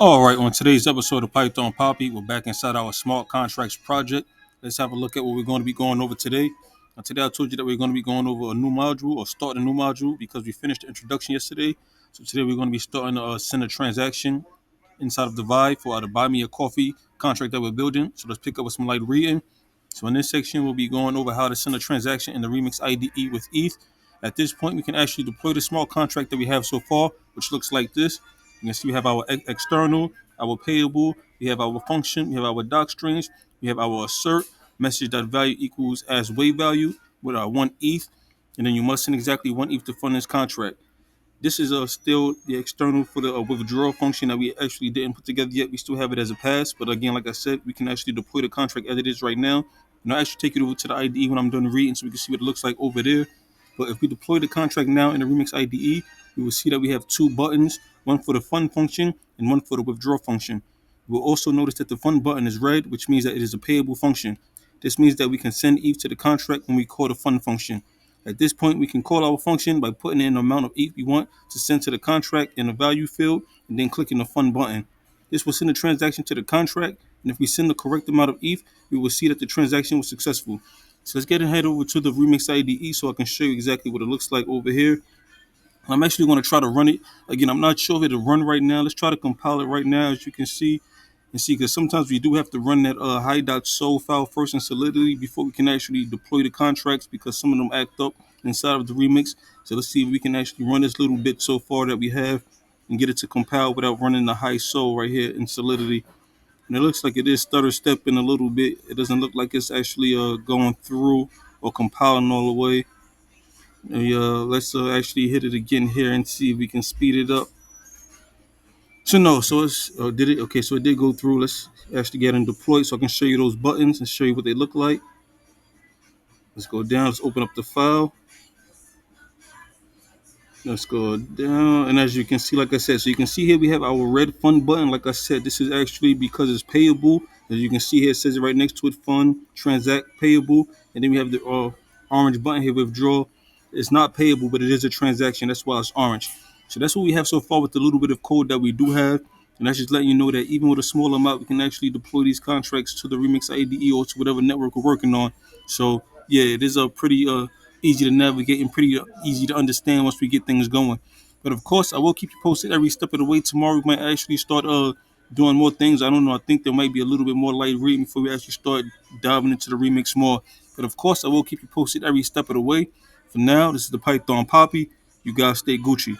All right, on today's episode of Python Papi, we're back inside our smart contracts project. Let's have a look at what we're going to be going over today. Today, I told you that we're going to be going over a new module or starting a new module because we finished the introduction yesterday. So today, we're going to be starting a send a transaction inside of the Vibe for the Buy Me a Coffee contract that we're building. So let's pick up with some light reading. So in this section, we'll be going over how to send a transaction in the Remix IDE with ETH. At this point, we can actually deploy the small contract that we have so far, which looks like this. You can see we have our external, our payable, we have our function, we have our doc strings, we have our assert, message.value equals as wave value with our 1 ETH, and then you must send exactly 1 ETH to fund this contract. This is still the external for the withdrawal function that we actually didn't put together yet. We still have it as a pass, but again, like I said, we can actually deploy the contract as it is right now. And I'll actually take it over to the IDE when I'm done reading so we can see what it looks like over there. But if we deploy the contract now in the Remix IDE, we will see that we have two buttons, one for the fund function and one for the withdraw function. We'll also notice that the fund button is red, which means that it is a payable function. This means that we can send ETH to the contract when we call the fund function. At this point, we can call our function by putting in the amount of ETH we want to send to the contract in the value field and then clicking the fund button. This will send the transaction to the contract, and if we send the correct amount of ETH, we will see that the transaction was successful. So let's get ahead over to the Remix IDE so I can show you exactly what it looks like over here. I'm actually going to try to run it. Again, I'm not sure if it'll run right now. Let's try to compile it right now, as you can see. And see, because sometimes we do have to run that high.sol file first in Solidity before we can actually deploy the contracts because some of them act up inside of the remix. So let's see if we can actually run this little bit so far that we have and get it to compile without running the high sol right here in Solidity. And it looks like it is stutter stepping a little bit. It doesn't look like it's actually going through or compiling all the way. Let's actually hit it again here and see if we can speed it up. So no, so it's did it? Okay, so it did go through. Let's actually get and deploy so I can show you those buttons and show you what they look like. Let's go down. Let's open up the file. Let's go down, and as you can see, like I said, so you can see here we have our red fund button. Like I said, this is actually because it's payable. As you can see here, it says it right next to it, fund, transact, payable, and then we have the orange button here, withdraw. It's not payable, but it is a transaction. That's why it's orange. So that's what we have so far with the little bit of code that we do have. And that's just letting you know that even with a small amount, we can actually deploy these contracts to the Remix IDE or to whatever network we're working on. So yeah, it is a pretty easy to navigate and pretty easy to understand once we get things going. But of course, I will keep you posted every step of the way. Tomorrow we might actually start doing more things. I don't know. I think there might be a little bit more light reading before we actually start diving into the remix more. But of course, I will keep you posted every step of the way. For now, this is the Python Papi. You guys stay Gucci.